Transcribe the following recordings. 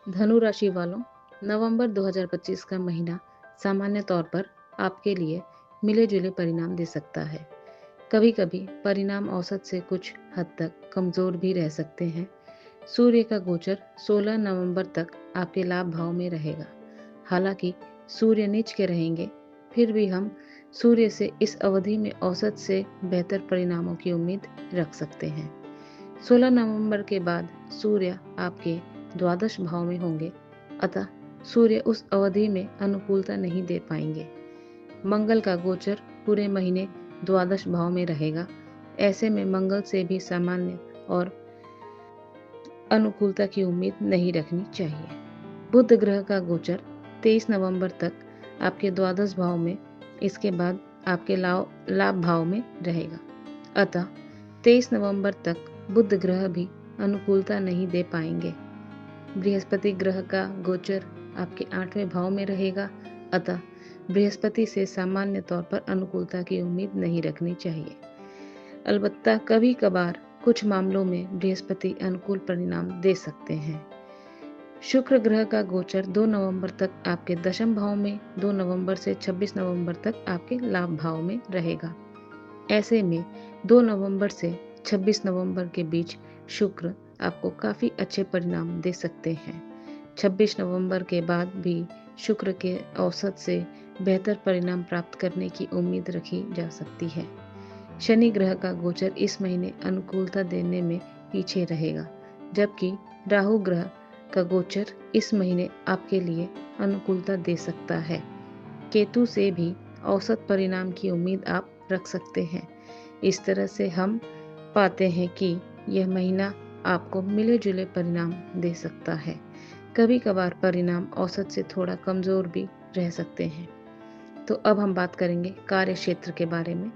धनु राशि वालों, नवंबर 2025 का महीना सामान्य तौर पर आपके लिए मिले-जुले परिणाम दे सकता है। कभी-कभी परिणाम औसत से कुछ हद तक कमजोर भी रह सकते हैं। सूर्य का गोचर 16 नवंबर तक आपके लाभ भाव में रहेगा। हालांकि सूर्य नीच के रहेंगे, फिर भी हम सूर्य से इस अवधि में औसत से बेहतर परिणामों की उम्मीद रख सकते हैं। 16 नवंबर के बाद सूर्य आपके द्वादश भाव में होंगे, अतः सूर्य उस अवधि में अनुकूलता नहीं दे पाएंगे। मंगल का गोचर पूरे महीने द्वादश भाव में रहेगा। ऐसे में मंगल से भी सामान्य और अनुकूलता की उम्मीद नहीं रखनी चाहिए। बुध ग्रह का गोचर 23 नवंबर तक आपके द्वादश भाव में, इसके बाद आपके लाभ भाव में रहेगा। अतः 23 नवंबर तक बुध ग्रह भी अनुकूलता नहीं दे पाएंगे। बृहस्पति ग्रह का गोचर आपके 8वें भाव में रहेगा, अतः बृहस्पति से सामान्य तौर पर अनुकूलता की उम्मीद नहीं रखनी चाहिए। अलबत्ता कभी कभार कुछ मामलों में बृहस्पति अनुकूल परिणाम दे सकते हैं। शुक्र ग्रह का गोचर 2 नवंबर तक आपके दशम भाव में, 2 नवंबर से 26 नवंबर तक आपके लाभ भाव में रहेगा। ऐसे में 2 नवंबर से 26 नवंबर के बीच शुक्र आपको काफ़ी अच्छे परिणाम दे सकते हैं। 26 नवंबर के बाद भी शुक्र के औसत से बेहतर परिणाम प्राप्त करने की उम्मीद रखी जा सकती है। शनि ग्रह का गोचर इस महीने अनुकूलता देने में पीछे रहेगा, जबकि राहु ग्रह का गोचर इस महीने आपके लिए अनुकूलता दे सकता है। केतु से भी औसत परिणाम की उम्मीद आप रख सकते हैं। इस तरह से हम पाते हैं कि यह महीना आपको मिले जुले परिणाम दे सकता है। कभी कभार परिणाम औसत से थोड़ा कमजोर भी रह सकते हैं। तो अब हम बात करेंगे कार्य क्षेत्र के बारे में।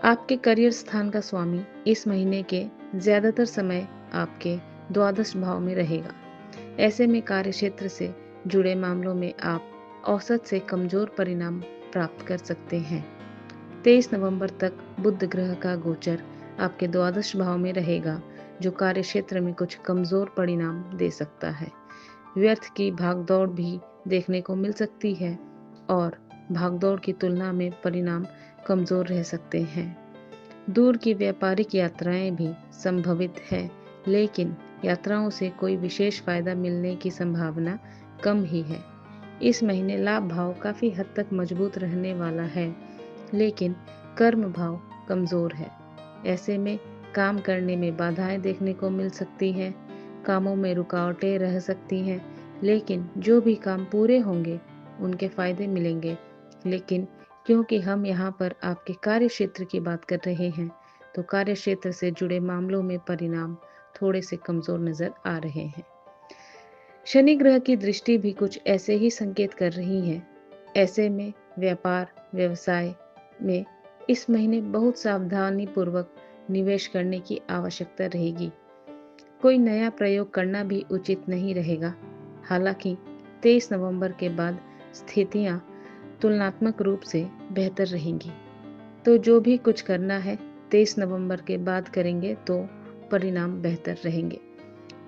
आपके करियर स्थान का स्वामी इस महीने के ज्यादातर समय आपके द्वादश भाव में रहेगा। ऐसे में कार्य क्षेत्र से जुड़े मामलों में आप औसत से कमजोर परिणाम प्राप्त कर सकते हैं। 23 नवंबर तक बुध ग्रह का गोचर आपके द्वादश भाव में रहेगा, जो कार्य क्षेत्र में कुछ कमजोर परिणाम दे सकता है। व्यर्थ की भागदौड़ भी देखने को मिल सकती है और भागदौड़ की तुलना में परिणाम कमजोर रह सकते हैं। दूर की व्यापारिक यात्राएं भी संभवित है, लेकिन यात्राओं से कोई विशेष फायदा मिलने की संभावना कम ही है। इस महीने लाभ भाव काफी हद तक मजबूत रहने वाला है, लेकिन कर्म भाव कमजोर है। ऐसे में काम करने में बाधाएं देखने को मिल सकती हैं, कामों में रुकावटें रह सकती हैं, लेकिन जो भी काम पूरे होंगे उनके फायदे मिलेंगे। लेकिन क्योंकि हम यहाँ पर आपके कार्य क्षेत्र की बात कर रहे हैं, तो कार्य क्षेत्र से जुड़े मामलों में परिणाम थोड़े से कमजोर नजर आ रहे हैं। शनि ग्रह की दृष्टि भी कुछ ऐसे ही संकेत कर रही है। ऐसे में व्यापार व्यवसाय में इस महीने बहुत सावधानी पूर्वक निवेश करने की आवश्यकता रहेगी। कोई नया प्रयोग करना भी उचित नहीं रहेगा। हालांकि 23 नवंबर के बाद स्थितियां तुलनात्मक रूप से बेहतर रहेंगी, तो जो भी कुछ करना है 23 नवंबर के बाद करेंगे तो परिणाम बेहतर रहेंगे।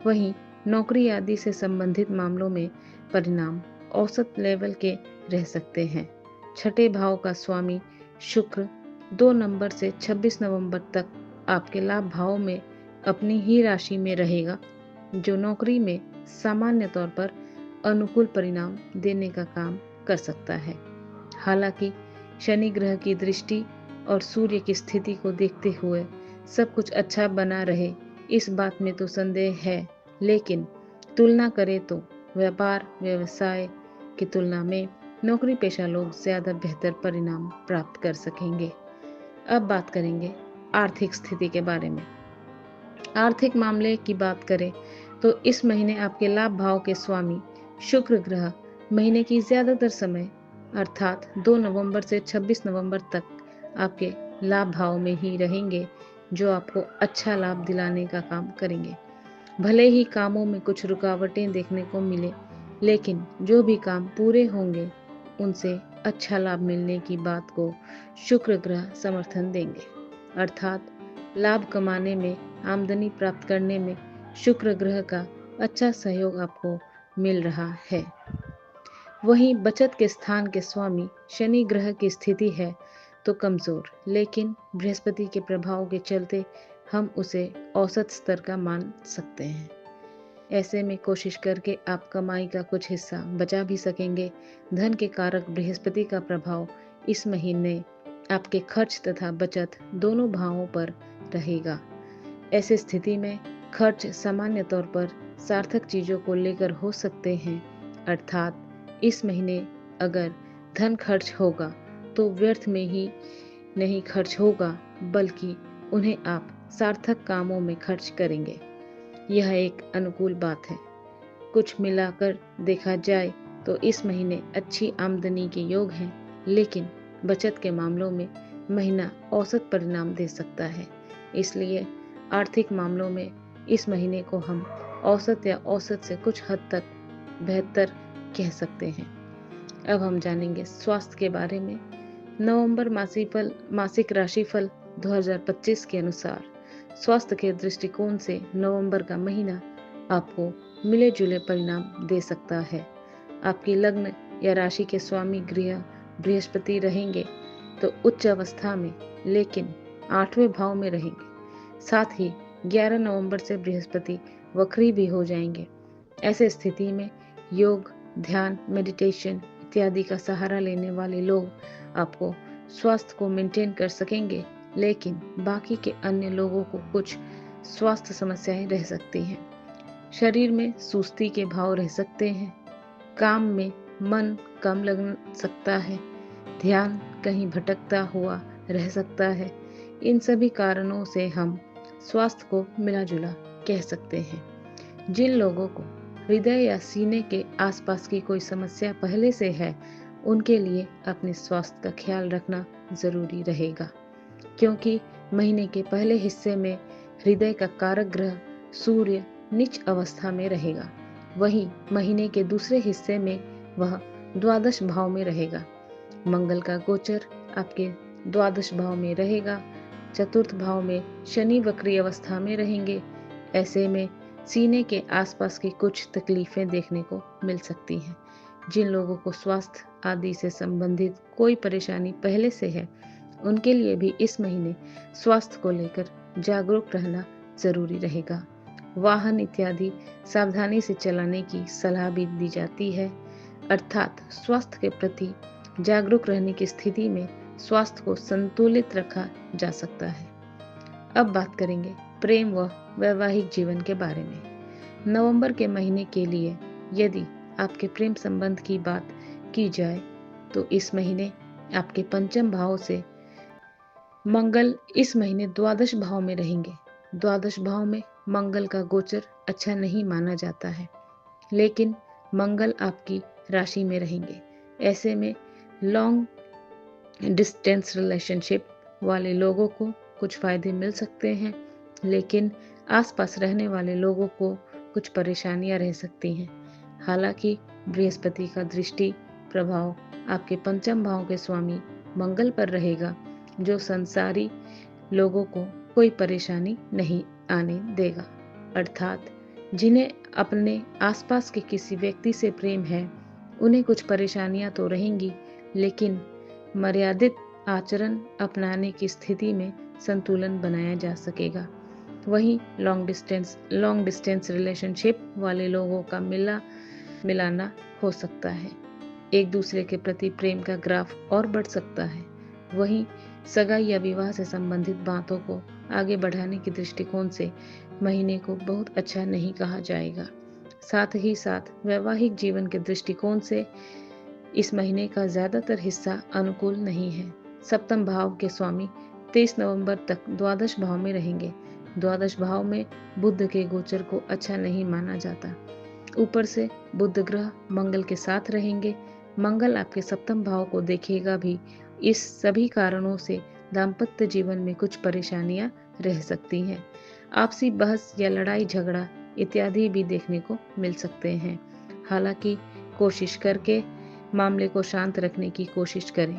वहीं नौकरी आदि से संबंधित मामलों में परिणाम औसत लेवल के रह सकते हैं। छठे भाव का स्वामी शुक्र 2 नवंबर से 26 नवंबर तक आपके लाभ भाव में अपनी ही राशि में रहेगा, जो नौकरी में सामान्य तौर पर अनुकूल परिणाम देने का काम कर सकता है। हालांकि शनि ग्रह की दृष्टि और सूर्य की स्थिति को देखते हुए सब कुछ अच्छा बना रहे, इस बात में तो संदेह है, लेकिन तुलना करें तो व्यापार व्यवसाय की तुलना में नौकरी पेशा लोग ज्यादा बेहतर परिणाम प्राप्त कर सकेंगे। अब बात करेंगे आर्थिक स्थिति के बारे में। आर्थिक मामले की बात करें तो इस महीने आपके लाभ भाव के स्वामी शुक्र ग्रह महीने की ज्यादातर समय अर्थात 2 नवंबर से 26 नवंबर तक आपके लाभ भाव में ही रहेंगे, जो आपको अच्छा लाभ दिलाने का काम करेंगे। भले ही कामों में कुछ रुकावटें देखने को मिले, लेकिन जो भी काम पूरे होंगे उनसे अच्छा लाभ मिलने की बात को शुक्र ग्रह समर्थन देंगे। अर्थात लाभ कमाने में, आमदनी प्राप्त करने में शुक्र ग्रह का अच्छा सहयोग आपको मिल रहा है। वहीं बचत के स्थान के स्वामी शनि ग्रह की स्थिति है तो कमजोर, लेकिन बृहस्पति के प्रभाव के चलते हम उसे औसत स्तर का मान सकते हैं। ऐसे में कोशिश करके आप कमाई का कुछ हिस्सा बचा भी सकेंगे। धन के कारक बृहस्पति का प्रभाव इस महीने आपके खर्च तथा बचत दोनों भावों पर रहेगा। ऐसी स्थिति में खर्च सामान्य तौर पर सार्थक चीजों को लेकर हो सकते हैं, अर्थात इस महीने अगर धन खर्च होगा तो व्यर्थ में ही नहीं खर्च होगा, बल्कि उन्हें आप सार्थक कामों में खर्च करेंगे। यह एक अनुकूल बात है। कुछ मिलाकर देखा जाए तो इस महीने अच्छी आमदनी के योग हैं, लेकिन बचत के मामलों में महीना औसत परिणाम दे सकता है। इसलिए आर्थिक मामलों में इस महीने को हम औसत या औसत से कुछ हद तक बेहतर कह सकते हैं। अब हम जानेंगे स्वास्थ्य के बारे में। नवंबर मासिक राशिफल 2025 के अनुसार स्वास्थ्य के दृष्टिकोण से नवंबर का महीना आपको मिले जुले परिणाम दे सकता है। आपकी लग्न या राशि के स्वामी गृह बृहस्पति रहेंगे तो उच्च अवस्था में, लेकिन 8वें भाव में रहेंगे। साथ ही 11 नवंबर से बृहस्पति वक्री भी हो जाएंगे। ऐसे स्थिति में योग, ध्यान, मेडिटेशन इत्यादि का सहारा लेने वाले लोग आपको स्वास्थ्य को मेंटेन कर सकेंगे, लेकिन बाकी के अन्य लोगों को कुछ स्वास्थ्य समस्याएं रह सकती हैं। शरीर में सुस्ती के भाव रह सकते हैं, काम में मन कम लग सकता है, ध्यान कहीं भटकता हुआ रह सकता है। इन सभी कारणों से हम स्वास्थ्य को मिला जुला कह सकते हैं। जिन लोगों को हृदय या सीने के आसपास की कोई समस्या पहले से है, उनके लिए अपने स्वास्थ्य का ख्याल रखना जरूरी रहेगा, क्योंकि महीने के पहले हिस्से में हृदय का कारक ग्रह सूर्य नीच अवस्था में रहेगा। वहीं महीने के दूसरे हिस्से में वह द्वादश भाव में रहेगा। मंगल का गोचर आपके द्वादश भाव में रहेगा। चतुर्थ भाव में शनि वक्री अवस्था में रहेंगे। ऐसे में सीने के आसपास की कुछ तकलीफें देखने को मिल सकती हैं। जिन लोगों को स्वास्थ्य आदि से संबंधित कोई परेशानी पहले से है, उनके लिए भी इस महीने स्वास्थ्य को लेकर जागरूक रहना जरूरी रहेगा। वाहन इत्यादि सावधानी से चलाने की सलाह भी दी जाती है, अर्थात स्वास्थ्य के प्रति जागरूक रहने की स्थिति में स्वास्थ्य को संतुलित रखा जा सकता है। अब बात करेंगे प्रेम व वैवाहिक जीवन के बारे में। नवंबर के महीने के लिए यदि आपके प्रेम संबंध की बात की जाए तो इस महीने आपके पंचम भाव से मंगल इस महीने द्वादश भाव में रहेंगे। द्वादश भाव में मंगल का गोचर अच्छा नहीं माना जाता है, लेकिन मंगल आपकी राशि में रहेंगे। ऐसे में लॉन्ग डिस्टेंस रिलेशनशिप वाले लोगों को कुछ फायदे मिल सकते हैं, लेकिन आसपास रहने वाले लोगों को कुछ परेशानियां रह सकती हैं। हालांकि बृहस्पति का दृष्टि प्रभाव आपके पंचम भाव के स्वामी मंगल पर रहेगा, जो संसारी लोगों को कोई परेशानी नहीं आने देगा। अर्थात जिन्हें अपने आसपास के किसी व्यक्ति से प्रेम है, उन्हें कुछ परेशानियां तो रहेंगी, लेकिन मर्यादित आचरण अपनाने की स्थिति में संतुलन बनाया जा सकेगा। वहीं लॉन्ग डिस्टेंस रिलेशनशिप वाले लोगों का मिलाना हो सकता है। एक दूसरे के प्रति प्रेम का ग्राफ और बढ़ सकता है। वहीं सगाई या विवाह से संबंधित बातों को आगे बढ़ाने के दृष्टिकोण से महीने को बहुत अच्छा नहीं कहा जाएगा। साथ ही साथ वैवाहिक जीवन के दृष्टिकोण से इस महीने का ज्यादातर हिस्सा अनुकूल नहीं है। सप्तम भाव के स्वामी 23 नवंबर तक द्वादश भाव में रहेंगे। द्वादश भाव में बुध के गोचर को अच्छा नहीं माना जाता। ऊपर से बुध ग्रह मंगल के साथ रहेंगे। मंगल आपके सप्तम भाव को देखेगा भी। इस सभी कारणों से दाम्पत्य जीवन में कुछ परेशानियां रह सकती हैं। आपसी बहस या लड़ाई झगड़ा इत्यादि भी देखने को मिल सकते हैं। हालांकि कोशिश करके मामले को शांत रखने की कोशिश करें।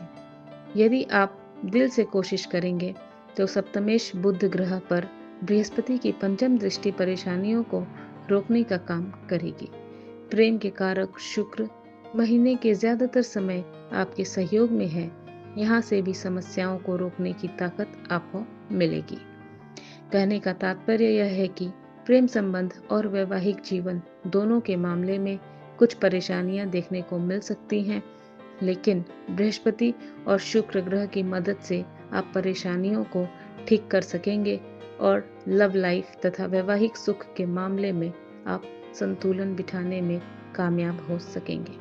यदि आप दिल से कोशिश करेंगे तो सप्तमेश बुध ग्रह पर बृहस्पति की पंचम दृष्टि परेशानियों को रोकने का काम करेगी। प्रेम के कारक शुक्र महीने के ज्यादातर समय आपके सहयोग में है। यहाँ से भी समस्याओं को रोकने की ताकत आपको मिलेगी। कहने का तात्पर्य यह है कि प्रेम संबंध और वैवाहिक जीवन दोनों के मामले में कुछ परेशानियां देखने को मिल सकती हैं, लेकिन बृहस्पति और शुक्र ग्रह की मदद से आप परेशानियों को ठीक कर सकेंगे और लव लाइफ तथा वैवाहिक सुख के मामले में आप संतुलन बिठाने में कामयाब हो सकेंगे।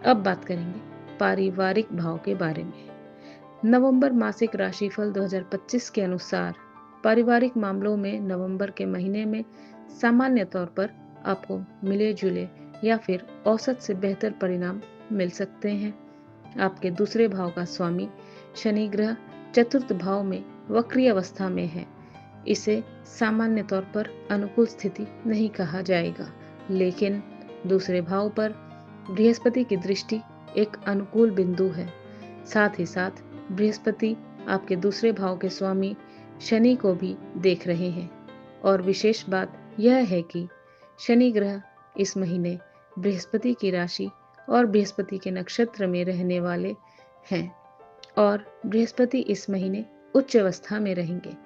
अब बात करेंगे पारिवारिक भाव के बारे में। नवंबर मासिक राशिफल 2025 के अनुसार पारिवारिक मामलों में नवंबर के महीने में सामान्य तौर पर आपको मिले जुले या फिर औसत से बेहतर परिणाम मिल सकते हैं। आपके दूसरे भाव का स्वामी शनि ग्रह चतुर्थ भाव में वक्री अवस्था में है। इसे सामान्य तौर पर अनुकूल स्थिति नहीं कहा जाएगा, लेकिन दूसरे भाव पर बृहस्पति की दृष्टि एक अनुकूल बिंदु है। साथ ही साथ बृहस्पति आपके दूसरे भाव के स्वामी शनि को भी देख रहे हैं और विशेष बात यह है कि शनि ग्रह इस महीने बृहस्पति की राशि और बृहस्पति के नक्षत्र में रहने वाले हैं और बृहस्पति इस महीने उच्च अवस्था में रहेंगे।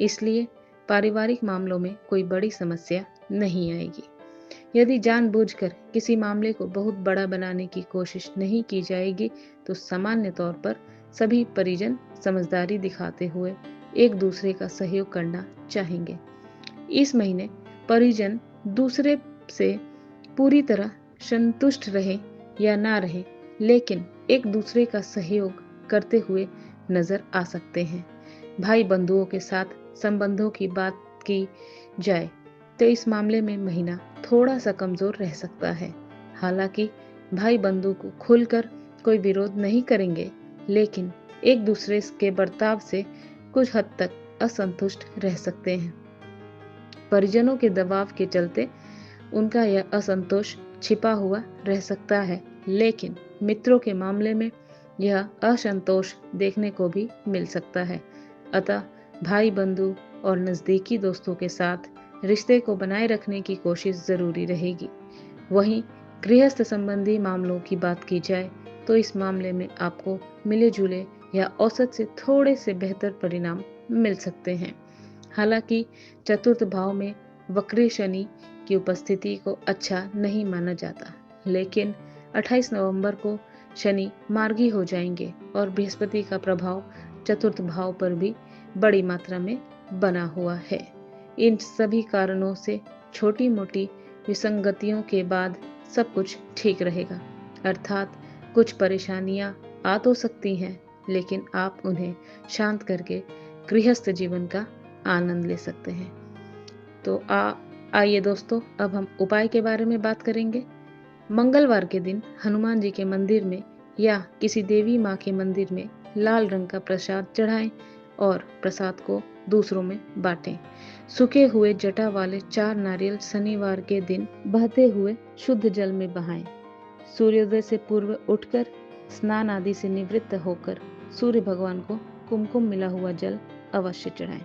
इसलिए पारिवारिक मामलों में कोई बड़ी समस्या नहीं आएगी। यदि जानबूझकर किसी मामले को बहुत बड़ा बनाने की कोशिश नहीं की जाएगी तो सामान्य तौर पर सभी परिजन समझदारी दिखाते हुए एक दूसरे का सहयोग करना चाहेंगे। इस महीने परिजन दूसरे से पूरी तरह संतुष्ट रहे या ना रहे, लेकिन एक दूसरे का सहयोग करते हुए नजर आ सकते हैं। भाई बंधुओं के साथ संबंधों की बात की जाए तो इस मामले में महीना थोड़ा सा कमजोर रह सकता है। हालांकि भाई बंधु को खुलकर कोई विरोध नहीं करेंगे, लेकिन एक दूसरे के बर्ताव से कुछ हद तक असंतुष्ट रह सकते हैं। परिजनों के दबाव के चलते उनका यह असंतोष छिपा हुआ रह सकता है, लेकिन मित्रों के मामले में यह असंतोष देखने को भी मिल सकता है। अतः भाई बंधु और नजदीकी दोस्तों के साथ रिश्ते को बनाए रखने की कोशिश जरूरी रहेगी। वहीं गृहस्थ संबंधी मामलों की बात की जाए तो इस मामले में आपको मिले जुले या औसत से थोड़े से बेहतर परिणाम मिल सकते हैं। हालांकि चतुर्थ भाव में वक्री शनि की उपस्थिति को अच्छा नहीं माना जाता, लेकिन 28 नवंबर को शनि मार्गी हो जाएंगे और बृहस्पति का प्रभाव चतुर्थ भाव पर भी बड़ी मात्रा में बना हुआ है। इन सभी कारणों से छोटी मोटी विसंगतियों के बाद सब कुछ ठीक रहेगा। अर्थात कुछ परेशानियां आ तो सकती हैं, लेकिन आप उन्हें शांत करके गृहस्थ जीवन का आनंद ले सकते हैं। तो आइए दोस्तों, अब हम उपाय के बारे में बात करेंगे। मंगलवार के दिन हनुमान जी के मंदिर में या किसी देवी माँ के मंदिर में लाल रंग का प्रसाद चढ़ाएं और प्रसाद को दूसरों में बांटें। सूखे हुए जटा वाले 4 नारियल शनिवार के दिन बहते हुए शुद्ध जल में बहाएं। सूर्योदय से पूर्व उठकर स्नान आदि से निवृत्त होकर सूर्य भगवान को कुमकुम मिला हुआ जल अवश्य चढ़ाएं।